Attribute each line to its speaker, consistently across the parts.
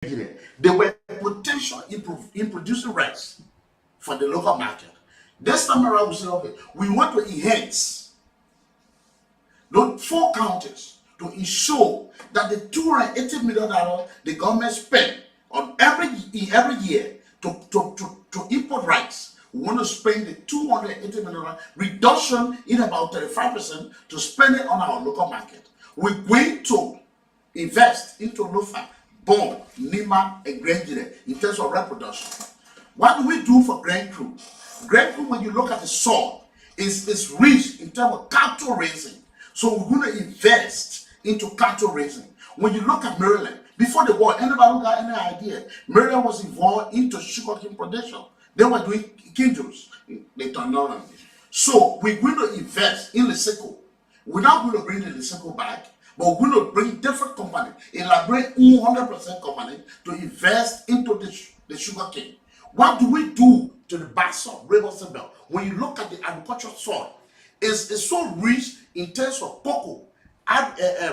Speaker 1: There were potential in producing rice for the local market. This time around, we said, okay, we want to enhance those 4 counties to ensure that the $280 million the government spent on every year to import rice, we want to spend the $280 million reduction in about 35% to spend it on our local market. We're going to invest into Lofa, Bon, Nima, and Grangere in terms of reproduction. What do we do for grain crew? Grain crew, when you look at the soil, is rich in terms of cattle raising. So we're going to invest into cattle raising. When you look at Maryland, before the war, anybody who got any idea, Maryland was involved into sugarcane production. They were doing kindles, they turned on. So we're going to invest in Leseko. We're not going to bring the Leseko back, but we're going to bring different company, elaborate 100% company to invest into the sugarcane. What do we do to the basalt, Riverson Belt? When you look at the agricultural soil, it's so rich in terms of cocoa,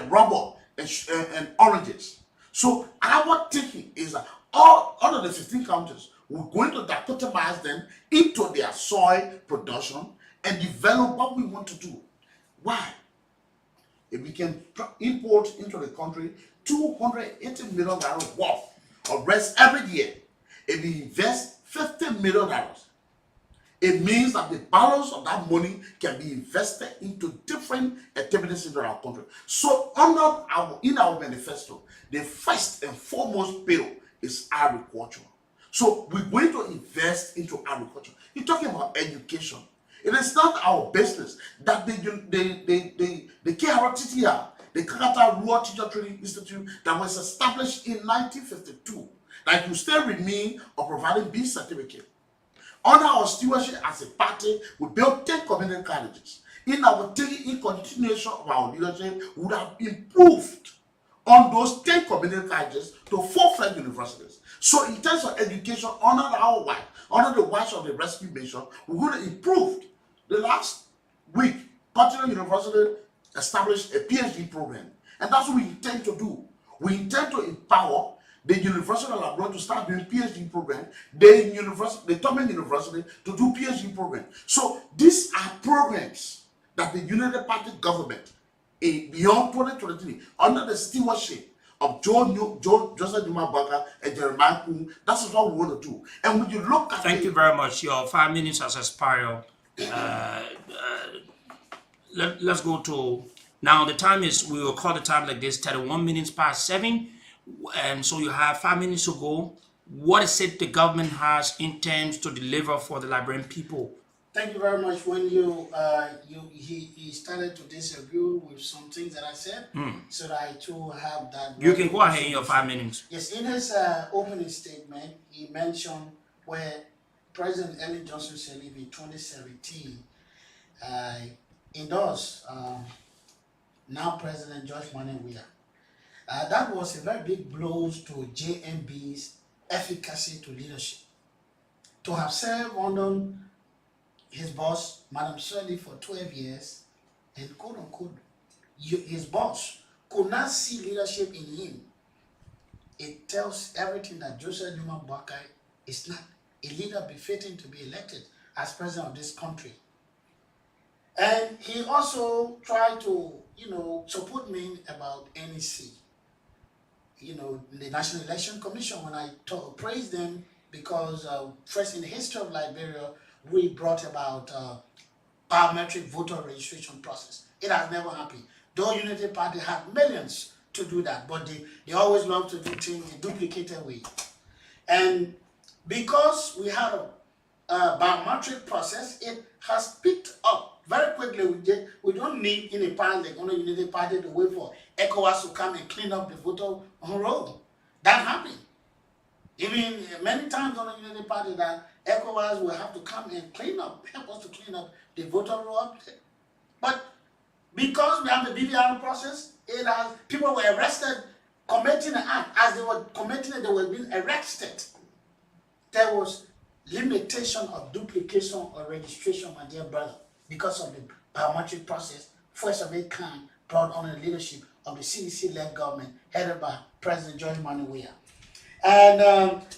Speaker 1: rubber, and oranges. So our thinking is that all of the 15 counties, we're going to dichotomize them into their soil production and develop what we want to do. Why? If we can import into the country $280 million worth of rice every year, if we invest $50 million, it means that the balance of that money can be invested into different activities in our country. So in our manifesto, the first and foremost bill is agriculture. So we're going to invest into agriculture. You're talking about education. It is not our business that the KRTTR, the Kakata Rural Teacher Training Institute, that was established in 1952, that you still remain of providing B certificate. Under our stewardship as a party, we built 10 community colleges. In our taking in continuation of our leadership, we would have improved on those 10 community colleges to 4 French universities. So in terms of education, under the watch of the rescue mission, we're going to improve. The last week, Continental University established a PhD program, and that's what we intend to do. We intend to empower the University of Labrador to start doing PhD program, the Tubman University to do PhD program. So these are programs that the United Party government, beyond 2023, under the stewardship of Joseph Numa Baga and Jeremiah Kuhn, that's what we want to do. And when you look at
Speaker 2: Thank you very much. Your 5 minutes has expired. Let's go to now. The time is, we will call the time like this, 31 minutes past 7, and so you have 5 minutes to go. What is it the government has intends to deliver for the Liberian people?
Speaker 3: Thank you very much. When he started to disagree with some things that I said, so that I too have that.
Speaker 2: You can go ahead in your 5 minutes.
Speaker 3: Yes, in his opening statement, he mentioned where President Ellen Johnson Sirleaf in 2017 endorsed now President George Weah. That was a very big blow to JMB's efficacy to leadership. To have served under his boss, Madam Sirleaf, for 12 years, and quote unquote, his boss could not see leadership in him. It tells everything that Joseph Numa Baga is not a leader befitting to be elected as president of this country. And he also tried to, support me about NEC. The National Election Commission, when I praised them because first in the history of Liberia, we brought about biometric voter registration process. It has never happened. Though Unity Party had millions to do that, but they always love to do things in a duplicated way. And because we had a biometric process, it has picked up very quickly. We don't need in a party like on a Unity Party to wait for ECOWAS to come and clean up the voter roll. That happened. Even many times on a Unity Party that ECOWAS will have to come and help us to clean up the voter roll. But because we have the BVR process, people were arrested committing an act. As they were committing it, they were being arrested. There was limitation of duplication or registration, my dear brother, because of the biometric process, first of its kind, brought under the leadership of the CDC-led government headed by President George Weah. And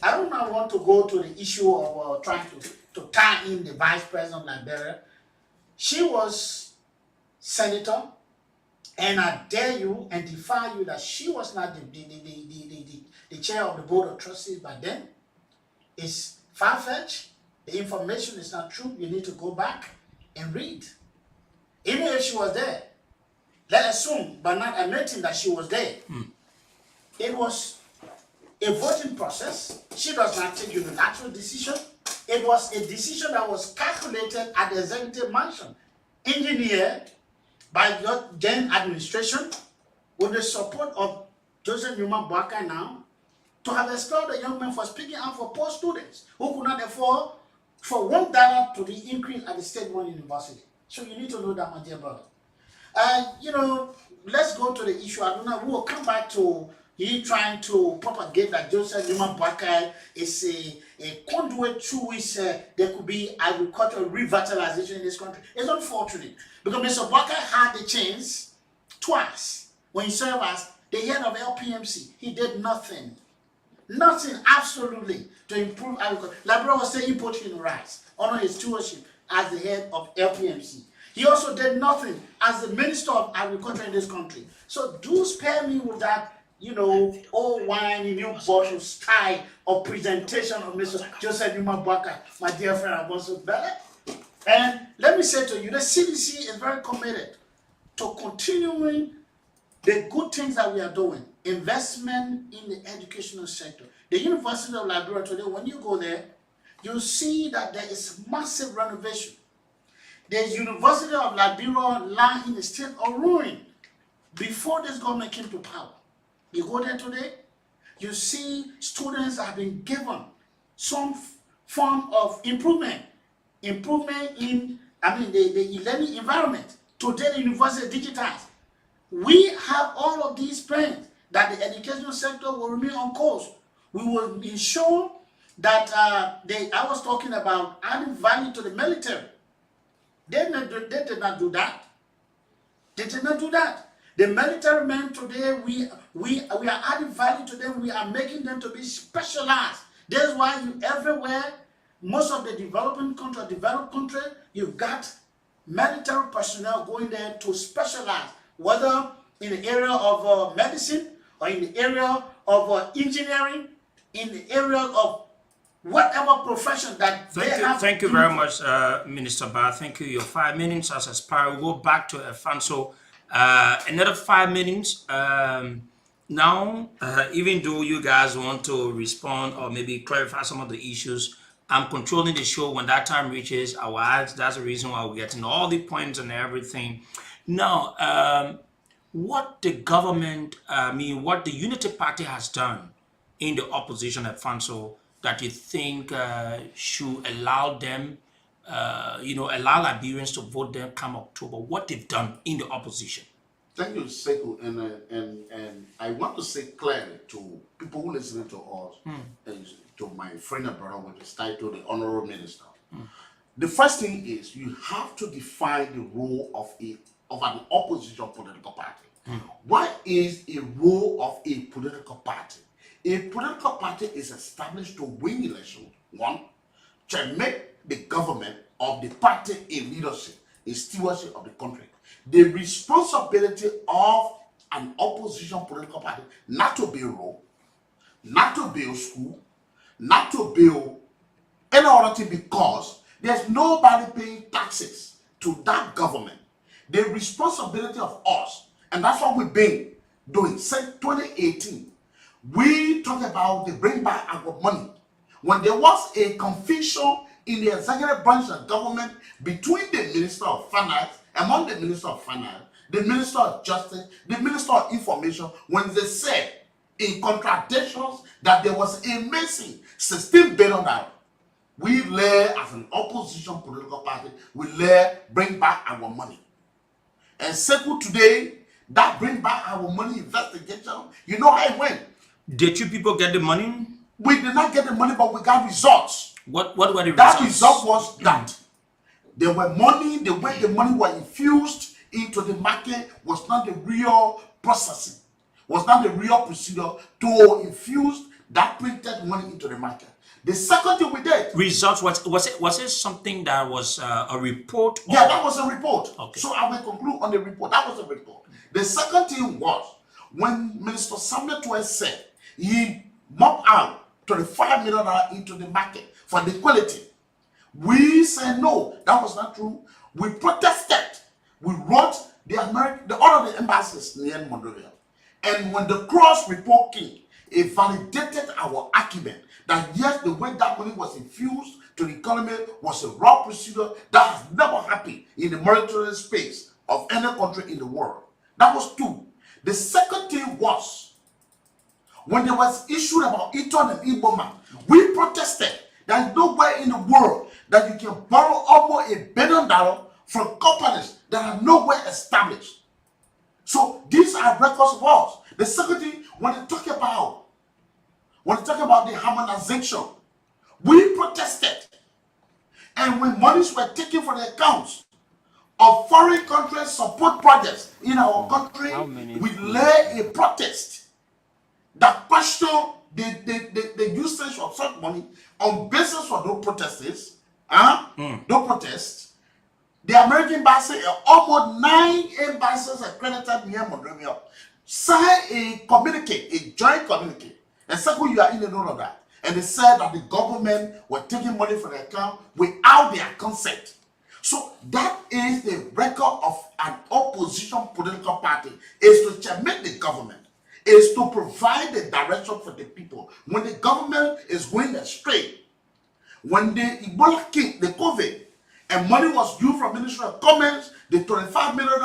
Speaker 3: I do not want to go to the issue of trying to tie in the vice president of Liberia. She was senator, and I dare you and defy you that she was not the chair of the board of trustees by then. It's far-fetched. The information is not true. You need to go back and read. Even if she was there, let's assume, but not admitting that she was there. It was a voting process. She does not take unilateral decision. It was a decision that was calculated at the executive mansion, engineered by the then administration with the support of Joseph Newman Baka now, to have expelled the young man for speaking out for poor students who could not afford for $1 to the increase at the State One University. So you need to know that, my dear brother. Let's go to the issue. I don't know. We will come back to he trying to propagate that Joseph Newman Baka is a conduit through which there could be agricultural revitalization in this country. It's unfortunate because Mr. Baka had the chance twice when he served as the head of LPMC. He did nothing. Nothing, absolutely, to improve agriculture. Liberia was still importing rice under his stewardship as the head of LPMC. He also did nothing as the Minister of Agriculture in this country. So do spare me with that, old wine in new bottle style of presentation of Mr. Joseph Newman Baka, my dear friend Apostle Bella. And let me say to you, the CDC is very committed to continuing the good things that we are doing. Investment in the educational sector. The University of Liberia today, when you go there, you see that there is massive renovation. The University of Liberia lie in a state of ruin before this government came to power. You go there today, you see students have been given some form of improvement in the learning environment. Today the university is digitized. We have all of these plans that the educational sector will remain on course. We will ensure that I was talking about adding value to the military. They did not do that. They did not do that. The military men today, we are adding value to them. We are making them to be specialized. That's why everywhere, most of the developed country, you've got military personnel going there to specialize, whether in the area of medicine or in the area of engineering, in the area of whatever profession that they have.
Speaker 2: Thank you very much, Minister Ba. Thank you. Your 5 minutes has expired. We'll go back to Alfonso. Another 5 minutes. Now, even though you guys want to respond or maybe clarify some of the issues, I'm controlling the show. When that time reaches, I will ask. That's the reason why we're getting all the points and everything. Now, what the government, what the Unity Party has done in the opposition, Alfonso, that you think should allow them, allow Liberians to vote them come October, what they've done in the opposition?
Speaker 1: Thank you, Sekou, and I want to say clearly to people who listen to us, and to my friend and brother with this title, the Honorable Minister. The first thing is you have to define the role of an opposition political party. What is a role of a political party? A political party is established to win elections, one, to make the government of the party a leadership, a stewardship of the country. The responsibility of an opposition political party not to build road, not to build school, not to build any other thing, because there's nobody paying taxes to that government. The responsibility of us, and that's what we've been doing since 2018. We talk about the bring back our money. When there was a confusion in the executive branch of government between the Minister of Finance, among the Minister of Finance, the Minister of Justice, the Minister of Information, when they said in contradictions that there was a missing $16 billion, we lay as an opposition political party, we lay bring back our money. And Sekou today, that bring back our money investigation, you know how it went.
Speaker 2: Did you people get the money?
Speaker 1: We did not get the money, but we got results.
Speaker 2: What were the results?
Speaker 1: That result was that there were money, the way the money was infused into the market was not the real processing, was not the real procedure to infuse that printed money into the market. The second thing we did,
Speaker 2: Results, was it something that was a report?
Speaker 1: yeah, that was a report.
Speaker 2: Okay.
Speaker 1: So I will conclude on the report. That was a report. The second thing was when Minister Samuel Tuwe said he mopped out $25 million into the market for the quality. We said no, that was not true. We protested. We wrote all of the embassies near Monrovia. And when the cross report came, it validated our argument that yes, the way that money was infused to the economy was a raw procedure that has never happened in the monetary space of any country in the world. That was two. The second thing was when there was issue about Eton and Iboma, we protested. There is nowhere in the world that you can borrow almost $1 billion from companies that are nowhere established. So these are records of us. The second thing, when they talk about the harmonization, we protested. And when monies were taken from the accounts of foreign countries support projects in our country, we lay a protest that question the usage of such money on basis of no protests. No protests. The American embassy, almost 9 embassies accredited near Monrovia, signed a communique, a joint communique. And second, you are in the know of that. And they said that the government were taking money from the account without their consent. So that is the record of an opposition political party, is to checkmate the government, is to provide the direction for the people. When the government is going astray, when the Ebola came, the COVID, and money was due from Ministry of Commerce, the $25 million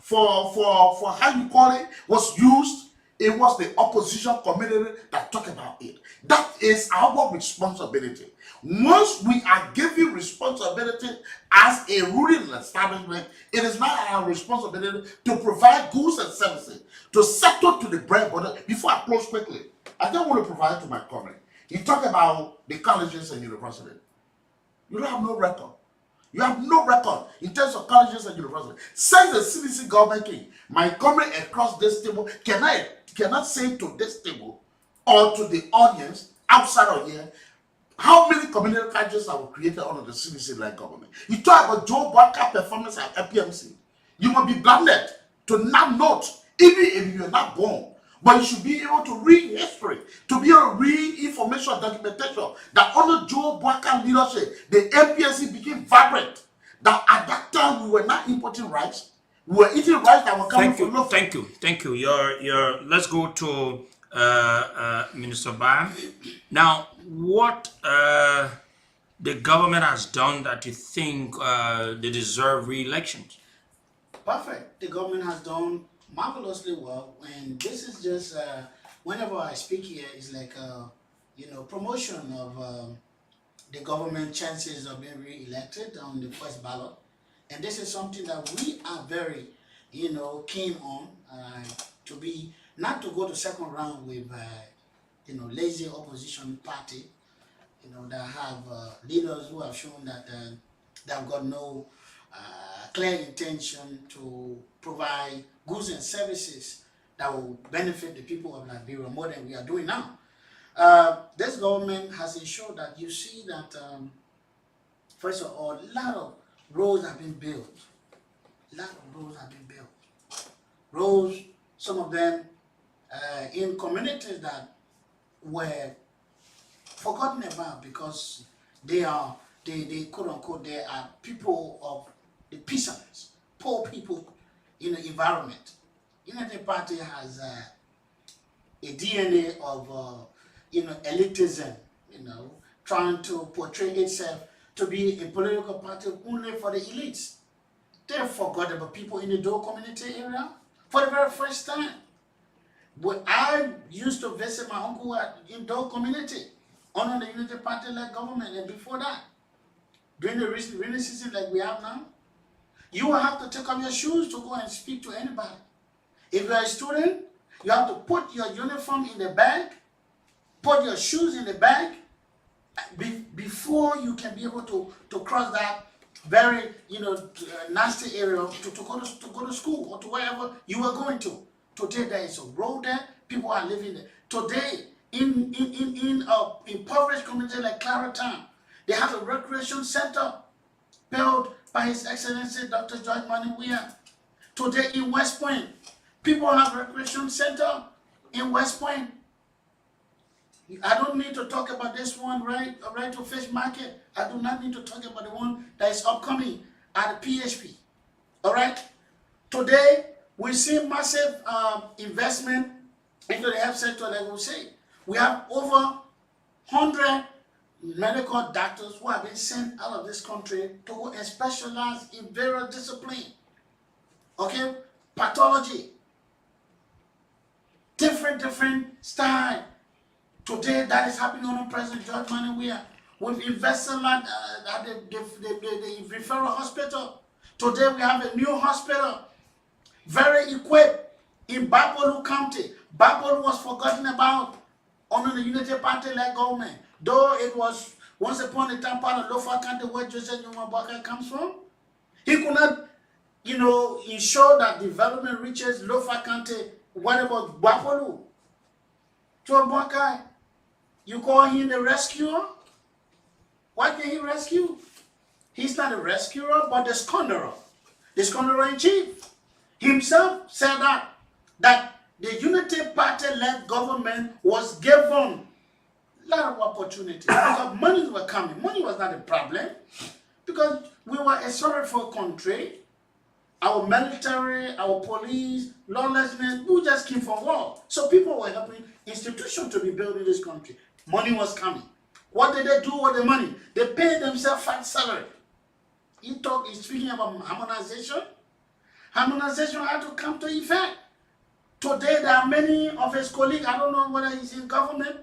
Speaker 1: for how you call it was used. It was the opposition committee that talked about it. That is our responsibility. Once we are given responsibility as a ruling establishment, it is now our responsibility to provide goods and services, to settle to the bread border. Before I close quickly, I just want to provide to my comment. You talk about the colleges and universities. You don't have no record. You have no record in terms of colleges and universities. Since the CDC government came, my comment across this table cannot say to this table or to the audience outside of here how many community colleges that were created under the CDC-led government. You talk about Joe Barker performance at FPMC. You must be blinded to not note, even if you are not born. But you should be able to read history, to be able to read information, documentation, that under Joe Barker leadership, the MPSC became vibrant. That at that time we were not importing rice, we were eating rice that were coming from local.
Speaker 2: Thank you. Let's go to Minister Ba. Now, what the government has done that you think they deserve re-elections?
Speaker 3: Perfect. The government has done marvelously well, and this is just whenever I speak here, it's like promotion of the government chances of being re-elected on the first ballot, and this is something that we are very keen on, to be not to go to second round with lazy opposition party that have leaders who have shown that they have got no clear intention to provide goods and services that will benefit the people of Liberia more than we are doing now. This government has ensured that you see that, first of all, a lot of roads have been built. Roads, some of them in communities that were forgotten about because they quote unquote, they are people of the peasants, poor people in the environment. The party has a DNA of elitism, trying to portray itself to be a political party only for the elites. They forgot about people in the Dole community area for the very first time. But I used to visit my uncle in Dole community under the Unity Party-led government, and before that, during the rainy season like we have now, you will have to take off your shoes to go and speak to anybody. If you are a student, you have to put your uniform in the bag, put your shoes in the bag, before you can be able to cross that very nasty area to go to school or to wherever you are going to. Today there is a road there, people are living there. Today in impoverished communities like Claratown. They have a recreation center built by His Excellency Dr. George Weah. Today in West Point, people have recreation center in West Point. I don't need to talk about this one, right to fish market. I do not need to talk about the one that is upcoming at the PHP. All right. Today we see massive investment into the health sector. Like we say, we have over 100 medical doctors who have been sent out of this country to go and specialize in various disciplines. Okay, pathology, different style. Today, that is happening under President George Weah. We've invested at the referral hospital. Today, we have a new hospital, very equipped in Babolu County. Babolu was forgotten about under the Unity Party-led government, though it was once upon a time part of Lofa County where Joseph Nyumabaka comes from. He could not, ensure that development reaches Lofa County. What about Babolu? Chobaka, you call him the rescuer? Why can he rescue? He's not a rescuer, but the sconderer in chief. Himself said that the Unity Party-led government was given a lot of opportunities because money were coming. Money was not a problem because we were a sorrowful country. Our military, our police, lawlessness, we just came from war. So people were helping institutions to be built in this country. Money was coming. What did they do with the money? They paid themselves fat salary. He's speaking about harmonization. Harmonization had to come to effect. Today, there are many of his colleagues, I don't know whether he's in government,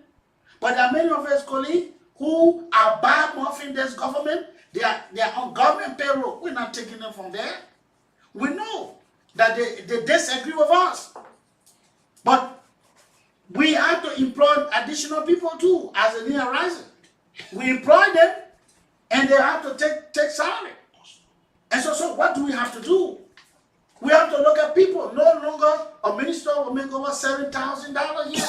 Speaker 3: but there are many of his colleagues who are bad off in this government. They are on government payroll. We're not taking them from there. We know that they disagree with us. But we have to employ additional people too as a new horizon. We employ them and they have to take salary. And so what do we have to do? We have to look at people. No longer a minister will make over $7,000 a year.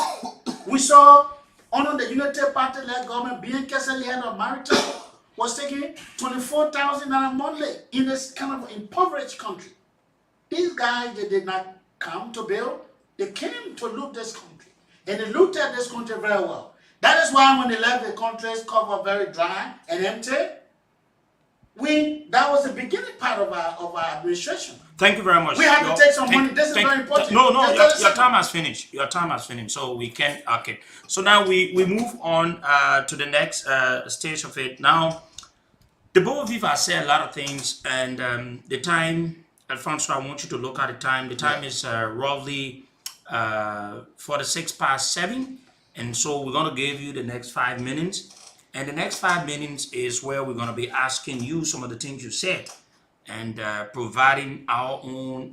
Speaker 3: We saw under the Unity Party-led government, being Keseli head of maritime, was taking $24,000 monthly in this kind of impoverished country. These guys, they did not come to build. They came to loot this country. And they looked at this country very well. That is why when they left the country's cover very dry and empty, that was the beginning part of our administration.
Speaker 2: Thank you very much.
Speaker 3: We have to take some money. This is very important.
Speaker 2: No, your time has finished. Your time has finished. So we can, okay. So now we move on to the next stage of it. Now, the both of you have said a lot of things, and the time, Alfonso, I want you to look at the time. The time is roughly 7:46, and so we're going to give you the next 5 minutes. And the next 5 minutes is where we're going to be asking you some of the things you said and providing our own,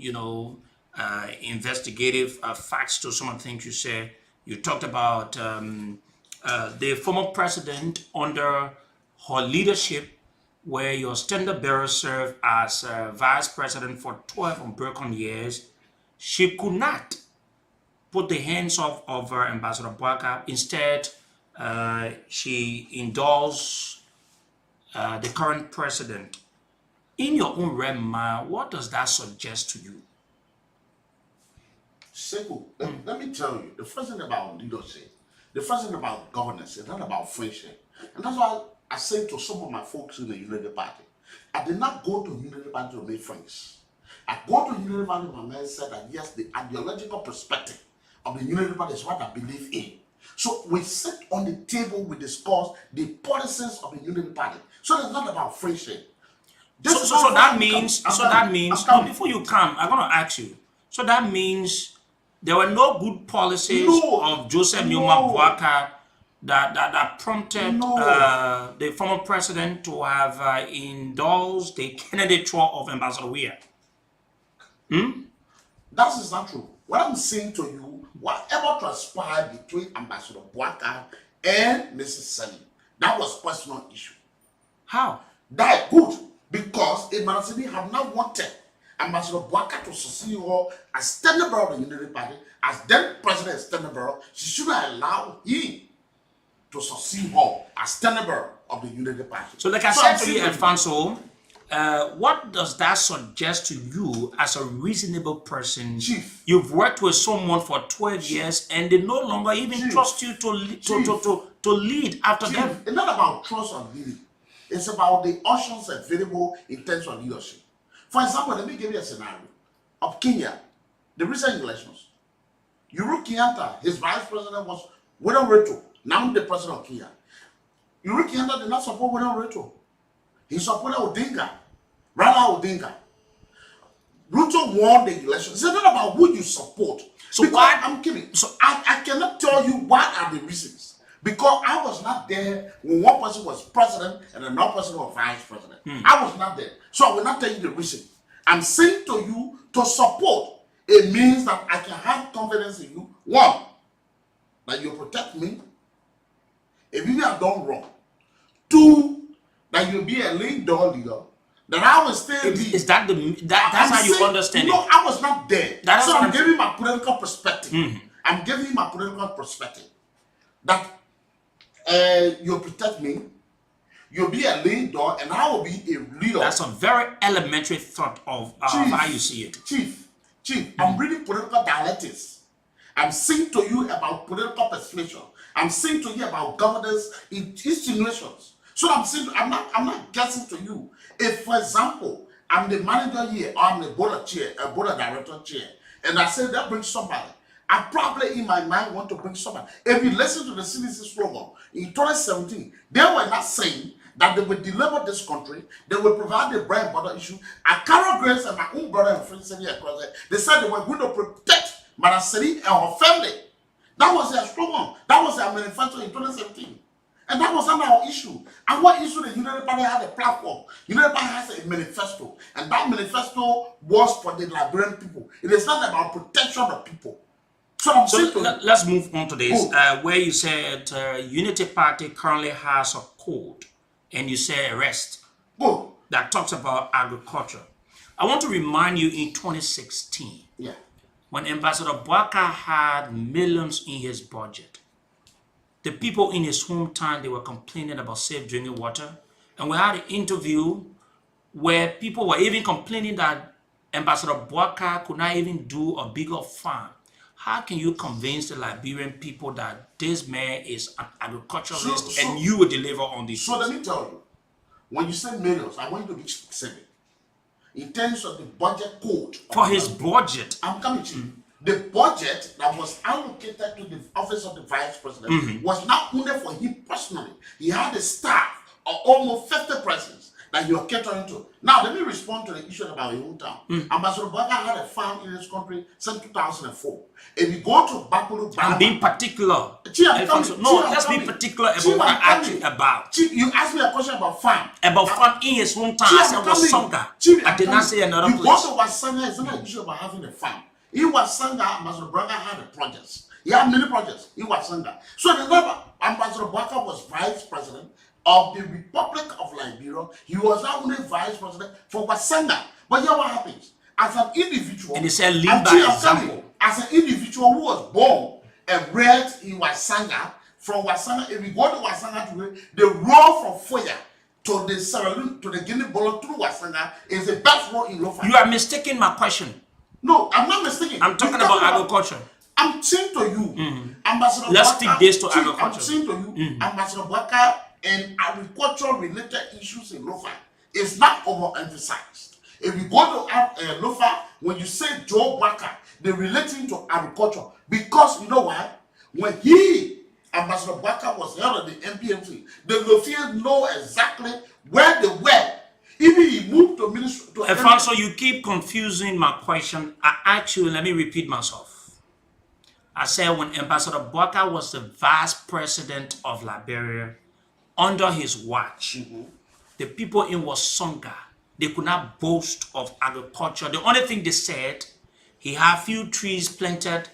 Speaker 2: investigative facts to some of the things you said. You talked about the former president under her leadership, where your standard bearer served as vice president for 12 unbroken years. She could not put the hands off of her Ambassador Boaka. Instead, she endorsed the current president. In your own realm, what does that suggest to you?
Speaker 1: Simple. Let me tell you, the first thing about leadership, the first thing about governance is not about friendship. And that's why I say to some of my folks in the Unity Party, I did not go to Unity Party to make friends. I go to Unity Party when my man said that yes, the ideological perspective of the Unity Party is what I believe in. So we sit on the table, we discuss the policies of the Unity Party. So it's not about friendship.
Speaker 2: So that means, before you come, I'm going to ask you. So that means there were no good policies of Joseph Nyuma Boaka that prompted the former president to have endorsed the candidature of Ambassador Weah.
Speaker 1: That is not true. What I'm saying to you, whatever transpired between Ambassador Boaka and Mrs. Salim, that was a personal issue.
Speaker 2: How?
Speaker 1: That good, because Emmanuel had not wanted Ambassador Bwaka to succeed her as standing bearer of the Unity Party, as then president standing bearer. She should allow him to succeed her as standing bearer of the Unity Party.
Speaker 2: So like I said to you, Alfonso, what does that suggest to you as a reasonable person?
Speaker 1: Chief.
Speaker 2: You've worked with someone for 12 years and they no longer even trust you to lead after
Speaker 1: Chief,
Speaker 2: them.
Speaker 1: it's not about trust and leading. It's about the options available in terms of leadership. For example, let me give you a scenario of Kenya, the recent elections. Uhuru Kenyatta, his vice president was William Ruto, now the president of Kenya. Uhuru Kenyatta did not support William Ruto. He supported Odinga, Raila Odinga. Ruto won the election. It's not about who you support.
Speaker 2: So
Speaker 1: because
Speaker 2: why?
Speaker 1: I'm kidding. So I cannot tell you what are the reasons. Because I was not there when one person was president and another person was vice president. I was not there. So I will not tell you the reason. I'm saying to you to support. It means that I can have confidence in you. One, that you protect me if you have done wrong. Two, that you'll be a lead door leader. That I will still be.
Speaker 2: Is that that's how you understand
Speaker 1: it? No,
Speaker 2: it?
Speaker 1: I was not there.
Speaker 2: That's
Speaker 1: So
Speaker 2: what
Speaker 1: I'm
Speaker 2: I'm
Speaker 1: giving my political perspective. I'm giving you my political perspective. That you'll protect me, you'll be a lead door, and I will be a leader.
Speaker 2: That's a very elementary thought of how you see it.
Speaker 1: Chief, I'm reading political dialectics. I'm saying to you about political persuasion. I'm saying to you about governance insinuations. So I'm saying I'm not guessing to you. If, for example, I'm the manager here, or I'm the board of director chair, and I say that brings somebody, I probably in my mind want to bring somebody. If you listen to the CDC slogan in 2017, they were not saying that they will deliver this country, they will provide the bread and butter issue. At Carol Grace and my own brother and friend sitting across there, they said they were going to protect Madam Seri and her family. That was their slogan. That was their manifesto in 2017. And that was not our issue. Our issue, the Unity Party had a platform. Unity Party has a manifesto. And that manifesto was for the Liberian people. It is not about protection of people. So
Speaker 2: let's move on to this, where you said Unity Party currently has a code, and you say arrest that talks about agriculture. I want to remind you in 2016, when Ambassador Bwaka had millions in his budget, the people in his hometown, they were complaining about safe drinking water, and we had an interview where people were even complaining that Ambassador Bwaka could not even do a bigger farm. How can you convince the Liberian people that this man is an agriculturalist and you will deliver on this?
Speaker 1: So let me tell you, when you say millions, I want you to be specific. In terms of the budget code.
Speaker 2: For his budget.
Speaker 1: I'm coming to you. The budget that was allocated to the office of the vice president was not only for him personally. He had a staff of almost 50 persons that you are catering to. Now, let me respond to the issue about your hometown. Ambassador Bwaka had a farm in this country since 2004. If you go to Bakulu,
Speaker 2: I'm being particular. Let's be particular about what I'm actually about.
Speaker 1: Chief, you asked me a question about farm.
Speaker 2: About farm in his hometown. I said Wasanga. I did not say another place.
Speaker 1: You go to Wasanga, it's not an issue about having a farm. In Wasanga, Ambassador Bwaka had a project. He had many projects in Wasanga. So remember, Ambassador Bwaka was vice president of the Republic of Liberia. He was not only vice president for Wasanga. But here what happens? As an individual,
Speaker 2: and he said, lead by example.
Speaker 1: As an individual who was born and raised in Wasanga, from Wasanga, if we go to Wasanga today, the road from Foya to the Sierra Leone to the Guinea Bolo through Wasanga is the best road in Lofa.
Speaker 2: You are mistaking my question.
Speaker 1: No, I'm not mistaken.
Speaker 2: I'm talking about agriculture.
Speaker 1: I'm saying to you, Ambassador
Speaker 2: Let's
Speaker 1: Bwaka,
Speaker 2: stick this to agriculture.
Speaker 1: I'm saying to you, Ambassador Bwaka and agricultural related issues in Lofa is not overemphasized. If you go to Lofa, when you say Joe Bwaka, they're relating to agriculture. Because you know why? When Ambassador Bwaka was held at the MPMC, the Lofians know exactly where they were. Even he moved to ministry.
Speaker 2: Alfonso, you keep confusing my question. I actually, let me repeat myself. I said when Ambassador Bwaka was the vice president of Liberia, under his watch, the people in Wasanga, they could not boast of agriculture. The only thing they said, he had few trees planted,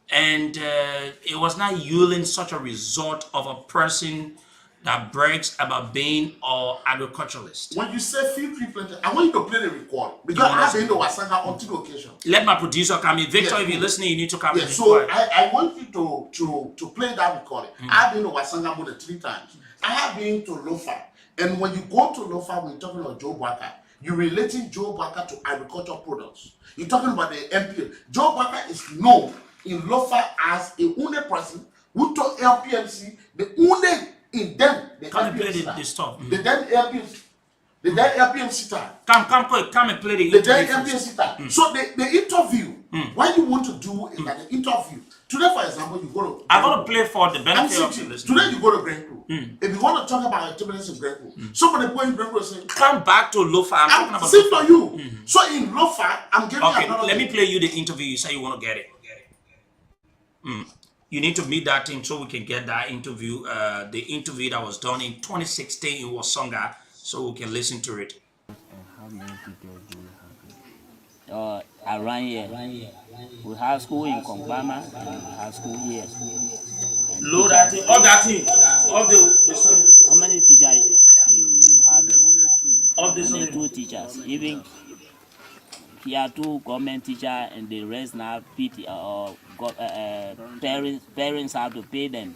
Speaker 2: and it was not yielding such a result of a person that brags about being an agriculturalist.
Speaker 1: When you say field trip planting, I want you to play the recording because I have been to Wasanga on two occasions.
Speaker 2: Let my producer come in. Victor,
Speaker 1: Yes,
Speaker 2: if you're listening, you need to come in.
Speaker 1: so I want you to play that recording. I've been to Wasanga more than 3 times. I have been to Lofa. And when you go to Lofa, we're talking about Joe Barker. You're relating Joe Barker to agricultural products. You're talking about the MP. Joe Barker is known in Lofa as a only person who told LPMC the only in them. The
Speaker 2: Come and play the stuff.
Speaker 1: The then LPMC. The then LPMC time.
Speaker 2: Come quick. Come and play the
Speaker 1: The
Speaker 2: interview
Speaker 1: then
Speaker 2: first.
Speaker 1: LPMC time. So the interview, what you want to do is that the interview. Today, for example, you go to.
Speaker 2: I'm going to play for the benefit of the
Speaker 1: MCT.
Speaker 2: listener.
Speaker 1: Today you go to Grand Crew. If you want to talk about activities in Grand Crew, somebody go in Grand Crew and say,
Speaker 2: Come back to Lofa. I'm talking about
Speaker 1: same
Speaker 2: Lofa.
Speaker 1: to you. So in Lofa, I'm giving
Speaker 2: Okay,
Speaker 1: another
Speaker 2: let me
Speaker 1: thing.
Speaker 2: play you the interview. You say you want to get it. You need to meet that thing so we can get that interview. The interview that was done in 2016 in Wasonga, so we can listen to it.
Speaker 4: And how many people do you have? Around here. We have school in Kongbama and we have school here. And
Speaker 2: Load that thing, all that thing, all the story.
Speaker 4: how many teachers you have here?
Speaker 2: All the
Speaker 4: Only
Speaker 2: story.
Speaker 4: 2 teachers. Even here 2 government teachers and the rest now PT or parents have to pay them.